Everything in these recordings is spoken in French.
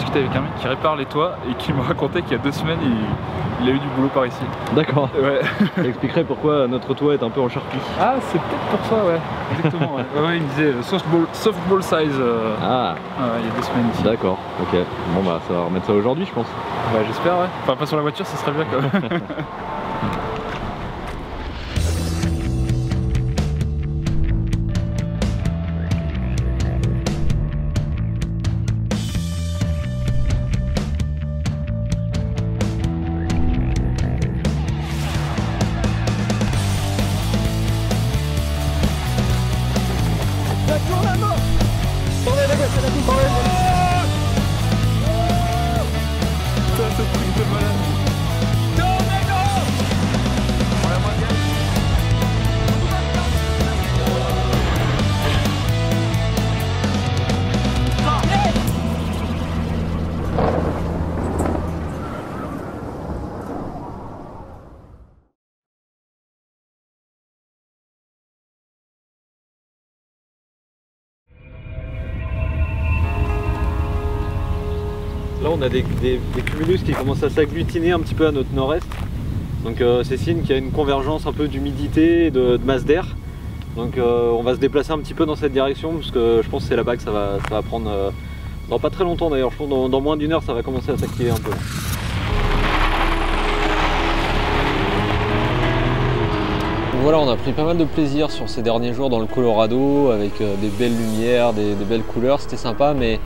discuté avec un mec qui répare les toits et qui me racontait qu'il y a 2 semaines il a eu du boulot par ici. D'accord. Ouais. Ça expliquerait pourquoi notre toit est un peu en charpie. Ah, c'est peut-être pour ça, ouais. Exactement. Ouais, ouais, il me disait softball size. Ah. Il y a 2 semaines ici. D'accord, ok. Bon bah ça va remettre ça aujourd'hui je pense. Bah j'espère, ouais. Enfin pas sur la voiture, ça serait bien quand même. Là on a des cumulus qui commencent à s'agglutiner un petit peu à notre nord-est. Donc c'est signe qu'il y a une convergence un peu d'humidité et de masse d'air. Donc on va se déplacer un petit peu dans cette direction parce que je pense que c'est là-bas que ça va prendre dans pas très longtemps d'ailleurs. Je pense que dans moins d'une heure ça va commencer à s'activer un peu. Donc voilà, on a pris pas mal de plaisir sur ces derniers jours dans le Colorado avec des belles lumières, des belles couleurs, c'était sympa, mais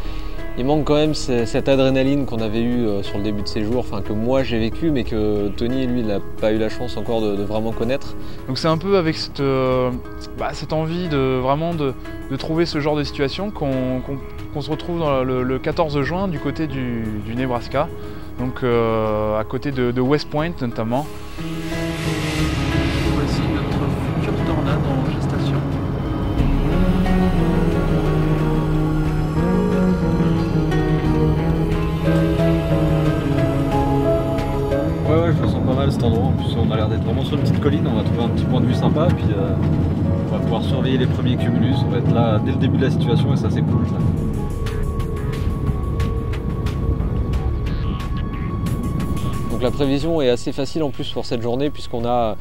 il manque quand même cette adrénaline qu'on avait eue sur le début de séjour, enfin que moi j'ai vécu mais que Tony lui il n'a pas eu la chance encore de vraiment connaître. Donc c'est un peu avec cette envie de vraiment de trouver ce genre de situation qu'on se retrouve dans le 14 juin du côté du Nebraska, donc à côté de West Point notamment. Voici notre future tornade en gestation. Ouais, je le sens pas mal cet endroit. En plus, on a l'air d'être vraiment sur une petite colline. On va trouver un petit point de vue sympa. Puis on va pouvoir surveiller les premiers cumulus. On va être là dès le début de la situation et ça, c'est cool. Ça. Donc la prévision est assez facile en plus pour cette journée puisqu'on a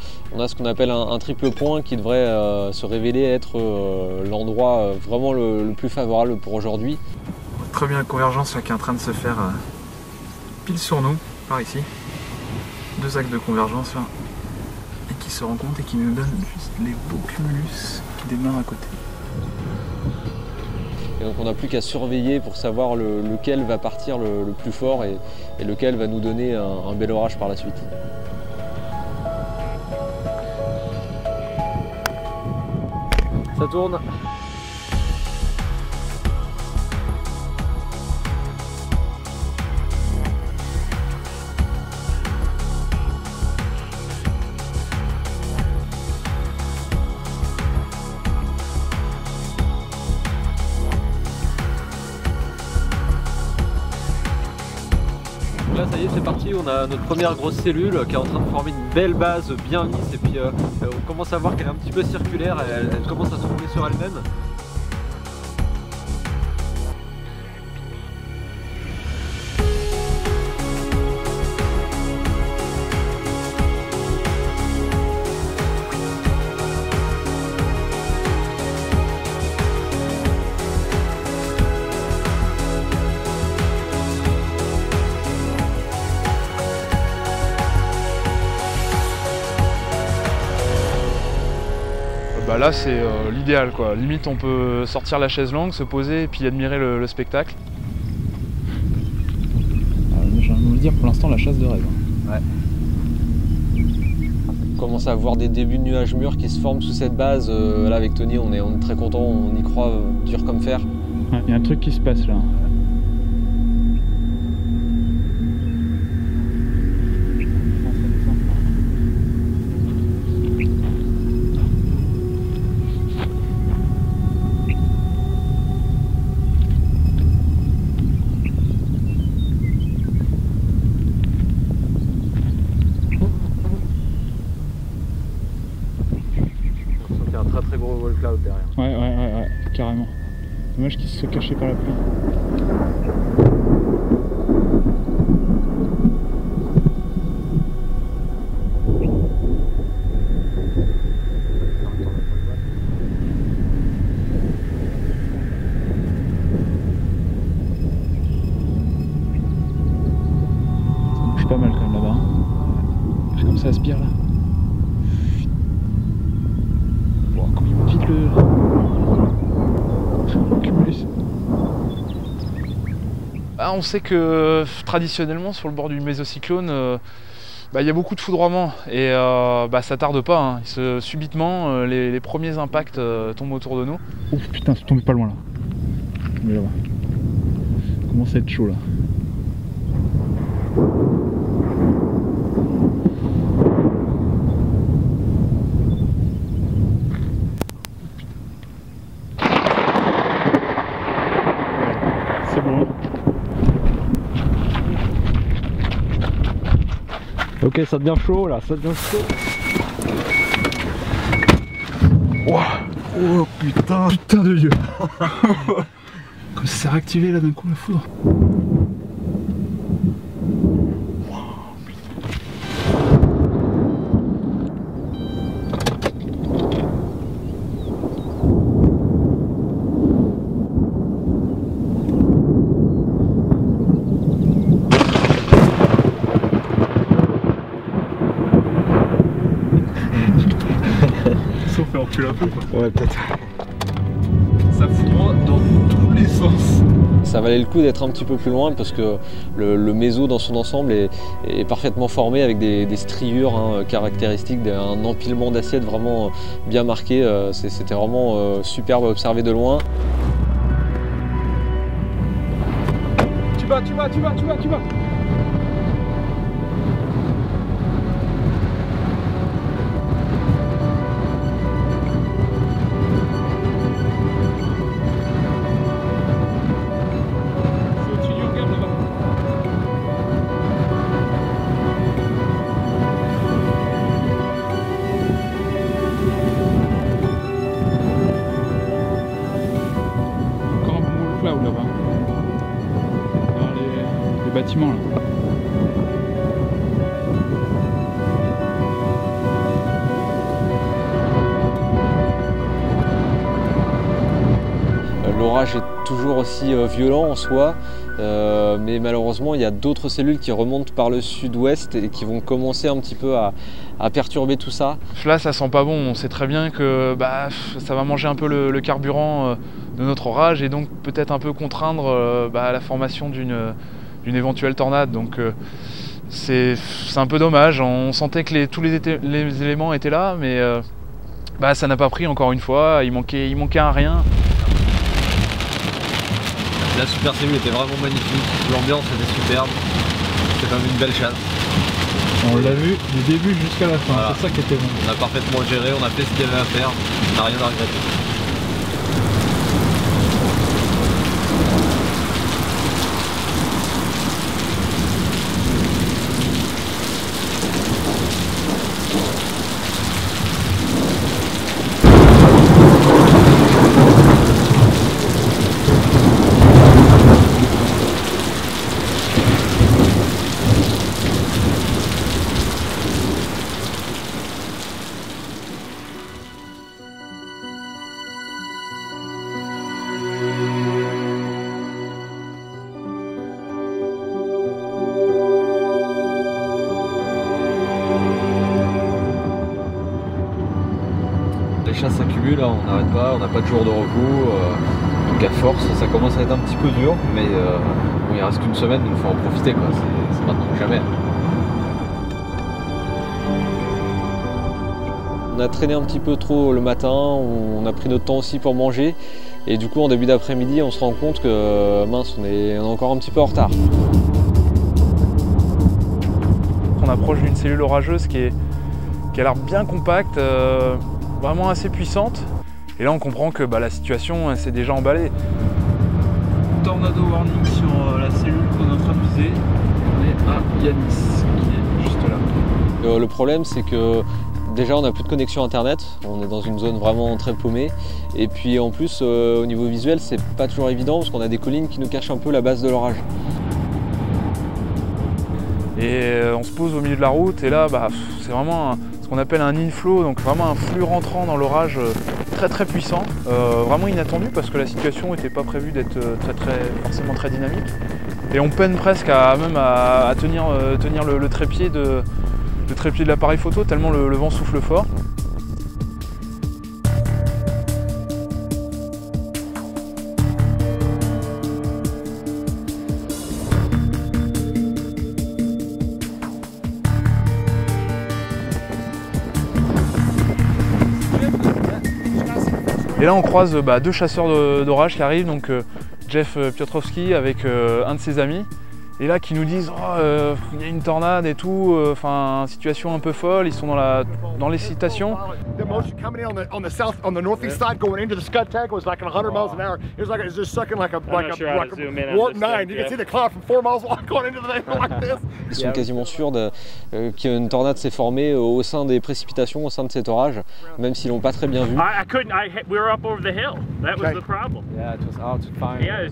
ce qu'on appelle un triple point qui devrait se révéler être l'endroit vraiment le plus favorable pour aujourd'hui. Très bien la convergence là, qui est en train de se faire pile sur nous, par ici. 2 axes de convergence là, et qui se rencontrent et qui nous donnent juste les beaux cumulus qui démarrent à côté. Et donc on n'a plus qu'à surveiller pour savoir lequel va partir le plus fort et lequel va nous donner un bel orage par la suite. Ça tourne. Là ça y est, c'est parti, on a notre première grosse cellule qui est en train de former une belle base bien lisse et puis on commence à voir qu'elle est un petit peu circulaire, elle commence à se rouler sur elle-même. Bah là c'est l'idéal quoi, limite on peut sortir la chaise longue, se poser et puis admirer le spectacle. J'ai envie de vous dire pour l'instant la chasse de rêve. Ouais. On commence à voir des débuts de nuages mûrs qui se forment sous cette base. Là avec Tony on est très content, on y croit dur comme fer. Il y a un truc qui se passe là. Très gros wall cloud derrière. Ouais, carrément. Dommage qu'il se soit caché par la pluie. Cumulus. Ah, on sait que traditionnellement sur le bord du mésocyclone, il y a beaucoup de foudroiements et ça tarde pas. Hein. Subitement, les premiers impacts tombent autour de nous. Ouf, putain, c'est tombé pas loin là. Mais là-bas. Commence à être chaud là. C'est bon. Ok, ça devient chaud là, ça devient chaud. Wow. Oh putain, putain de Dieu. Comme ça s'est réactivé là d'un coup la foudre. Sauf faire reculer un peu quoi. Ouais, peut-être. Ça foudroie dans tous les sens. Ça valait le coup d'être un petit peu plus loin parce que le méso dans son ensemble est parfaitement formé avec des striures caractéristiques, un empilement d'assiettes vraiment bien marqué. C'était vraiment superbe à observer de loin. Tu vas. Là-bas. Dans les bâtiments là. L'orage est toujours aussi violent en soi, mais malheureusement il y a d'autres cellules qui remontent par le sud-ouest et qui vont commencer un petit peu à perturber tout ça. Là ça sent pas bon, on sait très bien que ça va manger un peu le carburant de notre orage et donc peut-être un peu contraindre la formation d'une éventuelle tornade. Donc c'est un peu dommage, on sentait que tous les éléments étaient là, mais ça n'a pas pris encore une fois, il manquait un rien. La super cellule était vraiment magnifique, l'ambiance était superbe, c'était quand même une belle chasse. On l'a vu du début jusqu'à la fin, voilà. C'est ça qui était bon. On a parfaitement géré, on a fait ce qu'il y avait à faire, on n'a rien à regretter. Les chasses s'accumulent, on n'arrête pas, on n'a pas de jour de repos, donc à force ça commence à être un petit peu dur, mais bon, il reste qu'une semaine, donc il faut en profiter, c'est maintenant ou jamais. On a traîné un petit peu trop le matin, on a pris notre temps aussi pour manger, et du coup en début d'après-midi on se rend compte que mince, on est encore un petit peu en retard. On approche d'une cellule orageuse qui a l'air bien compacte, vraiment assez puissante, et là on comprend que la situation s'est déjà emballée. Tornado warning sur la cellule qu'on est en train de viser. On est à Yanis qui est juste là. Le problème c'est que déjà on n'a plus de connexion internet, on est dans une zone vraiment très paumée, et puis en plus au niveau visuel c'est pas toujours évident parce qu'on a des collines qui nous cachent un peu la base de l'orage. Et on se pose au milieu de la route et là c'est vraiment ce qu'on appelle un inflow, donc vraiment un flux rentrant dans l'orage très puissant, vraiment inattendu parce que la situation n'était pas prévue d'être forcément très dynamique. Et on peine presque à tenir le trépied de l'appareil photo tellement le vent souffle fort. Et là on croise deux chasseurs d'orage qui arrivent, donc Jeff Piotrowski avec un de ses amis. Et là qui nous disent il y a une tornade et tout, enfin situation un peu folle, ils sont dans l'excitation. The motion coming in on the northeast side going into the Scud tank was like 100 miles an hour. It was like it was just sucking like a warp 9. You can see the cloud from 4 miles long going into the thing like this. Ils sont quasiment sûrs qu'une tornade s'est formée au sein des précipitations, au sein de cet orage, même s'ils l'ont pas très bien vu. We were up over the hill. That was the problem. Yeah, it was out fine. Yeah,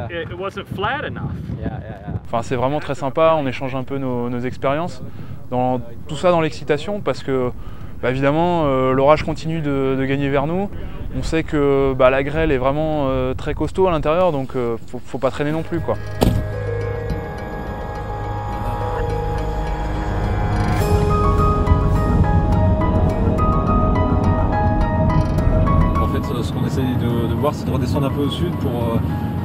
it wasn't flat enough. Enfin, c'est vraiment très sympa, on échange un peu nos expériences, tout ça dans l'excitation, parce que évidemment l'orage continue de gagner vers nous. On sait que la grêle est vraiment très costaud à l'intérieur, donc faut pas traîner non plus, quoi. En fait, ce qu'on essaye de voir, c'est de redescendre un peu au sud pour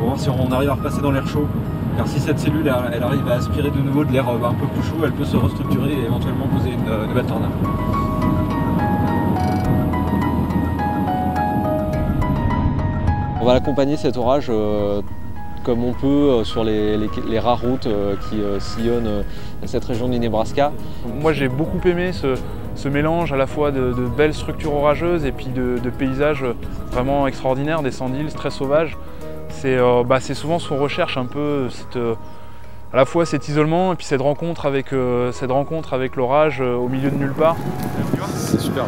voir si on arrive à repasser dans l'air chaud. Car si cette cellule elle arrive à aspirer de nouveau de l'air un peu plus chaud, elle peut se restructurer et éventuellement poser une nouvelle tornade. On va accompagner cet orage comme on peut sur les rares routes qui sillonnent cette région du Nebraska. Moi j'ai beaucoup aimé ce mélange à la fois de belles structures orageuses et puis de paysages vraiment extraordinaires, des sand-hills très sauvages. C'est souvent ce qu'on recherche un peu, à la fois cet isolement et puis cette rencontre avec l'orage au milieu de nulle part. C'est super.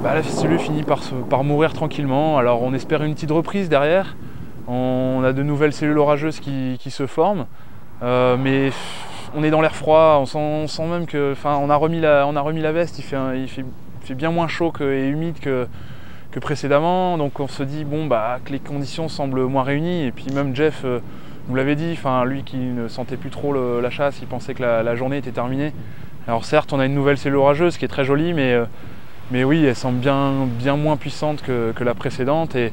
La cellule finit par mourir tranquillement, alors on espère une petite reprise derrière. On a de nouvelles cellules orageuses qui se forment, mais on est dans l'air froid, on sent même que, on a remis la veste, il fait bien moins chaud et humide que précédemment, donc on se dit que les conditions semblent moins réunies, et puis même Jeff nous l'avait dit, lui qui ne sentait plus trop la chasse, il pensait que la journée était terminée. Alors certes on a une nouvelle cellule orageuse qui est très jolie, mais oui, elle semble bien moins puissante que la précédente, et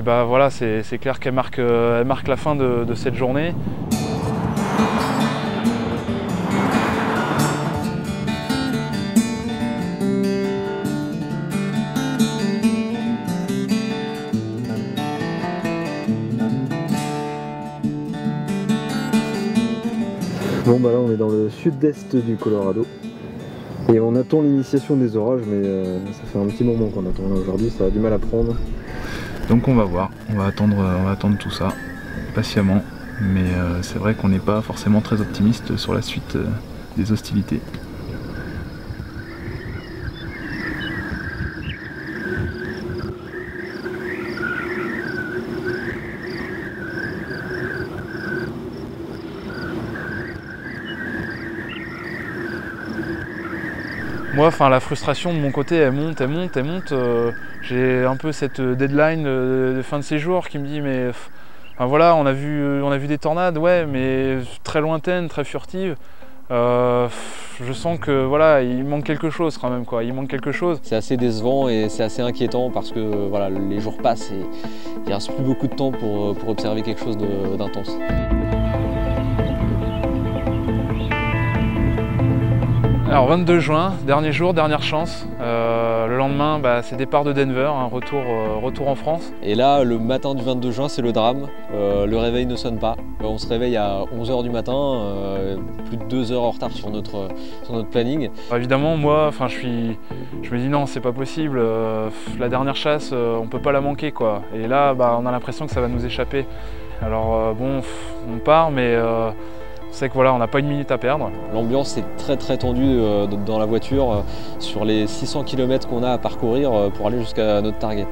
voilà, c'est clair qu'elle marque la fin de cette journée. Bon là on est dans le sud-est du Colorado. Et on attend l'initiation des orages, mais ça fait un petit moment qu'on attend là aujourd'hui, ça a du mal à prendre. Donc on va voir, on va attendre tout ça patiemment, mais c'est vrai qu'on n'est pas forcément très optimiste sur la suite des hostilités. Moi, la frustration de mon côté, elle monte. J'ai un peu cette deadline de fin de séjour qui me dit, mais voilà, on a vu des tornades, ouais, mais très lointaines, très furtives. Je sens que voilà, il manque quelque chose quand même, quoi. Il manque quelque chose. C'est assez décevant et c'est assez inquiétant parce que voilà, les jours passent et il ne reste plus beaucoup de temps pour observer quelque chose d'intense. Alors 22 juin, dernier jour, dernière chance. Le lendemain, c'est départ de Denver, un retour en France. Et là, le matin du 22 juin, c'est le drame. Le réveil ne sonne pas. On se réveille à 11 h du matin, plus de 2 heures en retard sur notre planning. Évidemment, moi, je me dis non, c'est pas possible. La dernière chasse, on peut pas la manquer, quoi. Et là, on a l'impression que ça va nous échapper. Alors on part, mais on sait que voilà, on n'a pas une minute à perdre. L'ambiance est très très tendue dans la voiture sur les 600 km qu'on a à parcourir pour aller jusqu'à notre target.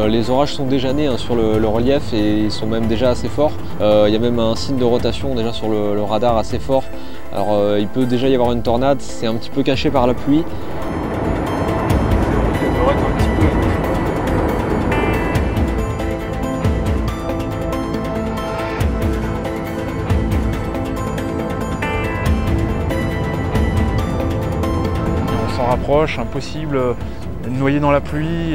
Les orages sont déjà nés sur le relief et ils sont même déjà assez forts. Il y a même un signe de rotation déjà sur le radar assez fort. Alors il peut déjà y avoir une tornade, c'est un petit peu caché par la pluie. On s'en rapproche, impossible. Noyé dans la pluie,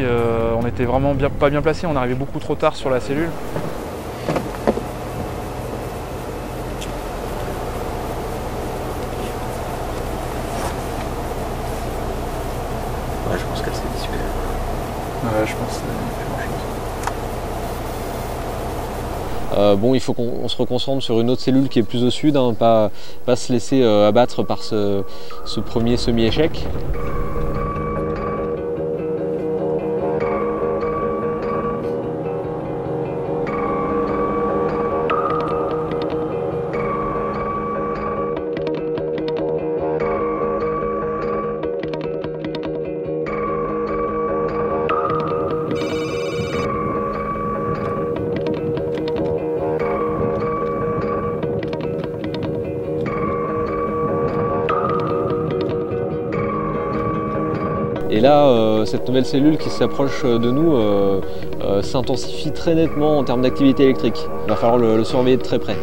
on était vraiment pas bien placé, on arrivait beaucoup trop tard sur la cellule. Ouais, je pense qu'elle s'est dissipée. Ouais, je pense que c'est plus grand chose. Bon, il faut qu'on se reconcentre sur une autre cellule qui est plus au sud, hein, pas se laisser abattre par ce premier semi-échec. Et là, cette nouvelle cellule qui s'approche de nous s'intensifie très nettement en termes d'activité électrique. Il va falloir le surveiller de très près.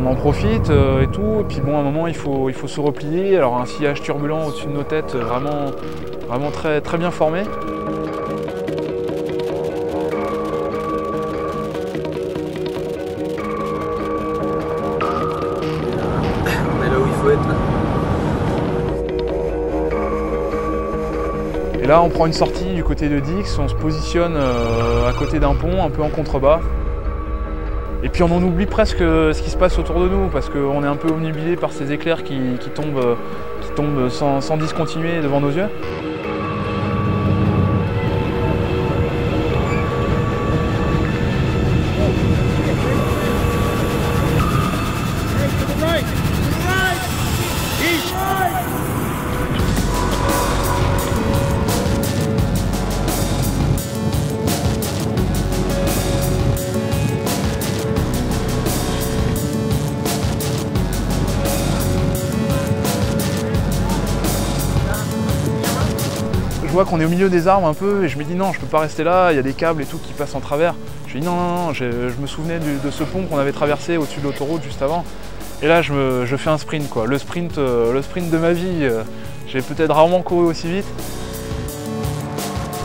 On en profite et tout, et puis bon, à un moment il faut se replier. Alors un sillage turbulent au-dessus de nos têtes, vraiment très bien formé. On est là où il faut être. Et là on prend une sortie du côté de Dix, on se positionne à côté d'un pont, un peu en contrebas. Et puis on en oublie presque ce qui se passe autour de nous, parce qu'on est un peu omnubilé par ces éclairs qui tombent sans discontinuer devant nos yeux. Je vois qu'on est au milieu des arbres un peu et je me dis non, je peux pas rester là, il y a des câbles et tout qui passent en travers. Je dis non, je me souvenais de ce pont qu'on avait traversé au-dessus de l'autoroute juste avant. Et là je fais un sprint quoi, le sprint de ma vie. J'ai peut-être rarement couru aussi vite.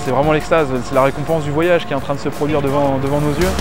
C'est vraiment l'extase, c'est la récompense du voyage qui est en train de se produire devant nos yeux.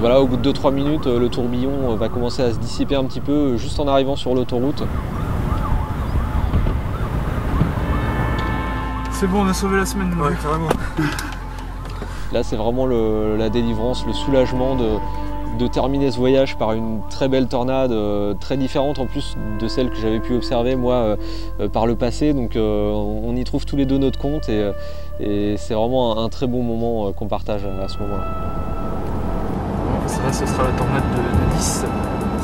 Voilà, au bout de 2-3 minutes, le tourbillon va commencer à se dissiper un petit peu juste en arrivant sur l'autoroute. C'est bon, on a sauvé la semaine. Ouais, carrément. Là, c'est vraiment la délivrance, le soulagement de terminer ce voyage par une très belle tornade, très différente en plus de celle que j'avais pu observer moi par le passé. Donc on y trouve tous les deux notre compte et c'est vraiment un très bon moment qu'on partage à ce moment-là. Bon, ça, ce sera la tornade de 10.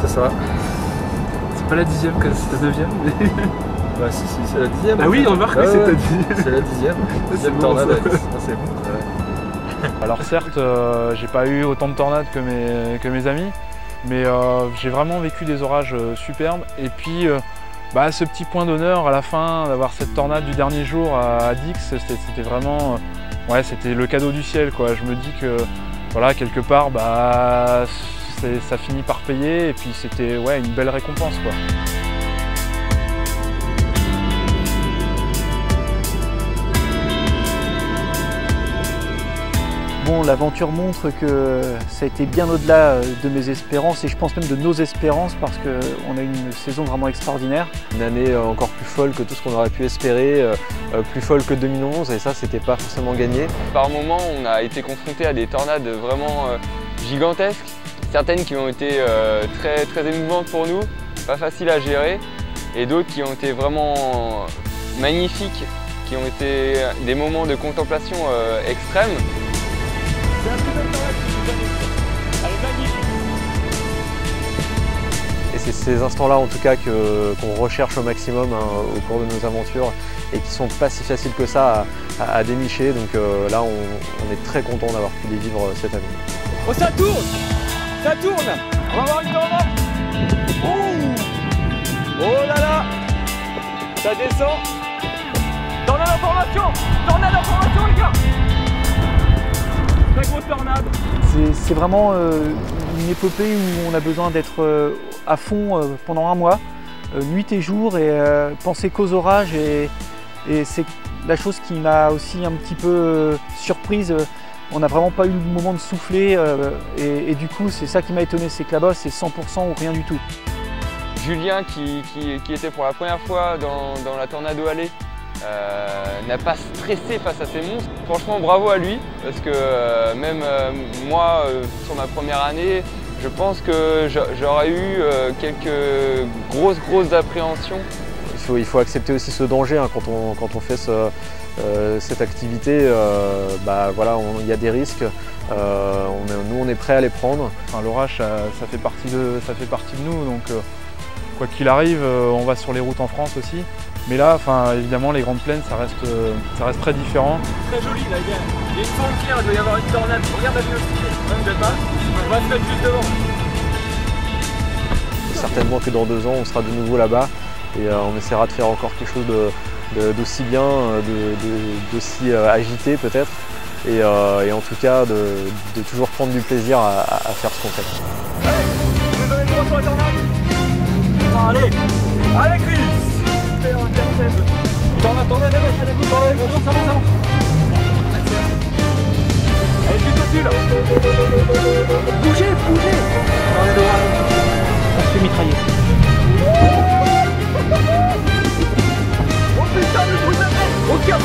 C'est ça. C'est pas la 10e, c'est la 9e. Mais... Bah si, c'est la 10e. Ah oui, remarque, oui, c'est la 10e. C'est la 10e. 10e tornade à 10. C'est bon. Alors certes, j'ai pas eu autant de tornades que mes amis, mais j'ai vraiment vécu des orages superbes. Et puis ce petit point d'honneur à la fin, d'avoir cette tornade du dernier jour à Dix, c'était vraiment c'était le cadeau du ciel, quoi. Je me dis que voilà, quelque part ça finit par payer et puis c'était une belle récompense, quoi. Bon, l'aventure montre que ça a été bien au-delà de mes espérances et je pense même de nos espérances parce qu'on a eu une saison vraiment extraordinaire. Une année encore plus folle que tout ce qu'on aurait pu espérer, plus folle que 2011 et ça c'était pas forcément gagné. Par moments on a été confronté à des tornades vraiment gigantesques, certaines qui ont été très émouvantes pour nous, pas faciles à gérer, et d'autres qui ont été vraiment magnifiques, qui ont été des moments de contemplation extrêmes. Et c'est ces instants-là en tout cas qu'on recherche au maximum au cours de nos aventures et qui sont pas si faciles que ça à dénicher. Donc là on est très content d'avoir pu les vivre cette année. Oh, ça tourne! Ça tourne! On va avoir une tornade! Oh là là! Ça descend! Tornade en formation! Tornade en formation les gars! Très grosse tornade. C'est vraiment une épopée où on a besoin d'être à fond pendant un mois, nuit et jour, et penser qu'aux orages. Et c'est la chose qui m'a aussi un petit peu surprise. On n'a vraiment pas eu le moment de souffler et du coup c'est ça qui m'a étonné, c'est que là-bas c'est 100% ou rien du tout. Julien qui était pour la première fois dans la Tornado Alley n'a pas stressé face à ces monstres. Franchement bravo à lui parce que même moi sur ma première année je pense que j'aurais eu quelques grosses appréhensions. Il faut accepter aussi ce danger hein, quand on fait cette activité, voilà, il y a des risques, nous on est prêts à les prendre. Enfin, l'orage ça fait partie de nous, donc quoi qu'il arrive on va sur les routes en France aussi. Mais là, évidemment, les grandes plaines, ça reste très différent. Très joli là, il y a une frontière, il doit y avoir une tornade. Regarde la vélocité, on va se mettre juste devant. Certainement que dans 2 ans, on sera de nouveau là-bas et on essaiera de faire encore quelque chose d'aussi bien, d'aussi agité peut-être. Et en tout cas, de toujours prendre du plaisir à faire ce qu'on fait. Allez, vous avez le droit sur la tornade. Allez, Chris. Tornade, ça va. Allez, juste au-dessus là. Bougez. Tornade orale. On se fait mitrailler. Oh putain, le coup de la tête. Au cap.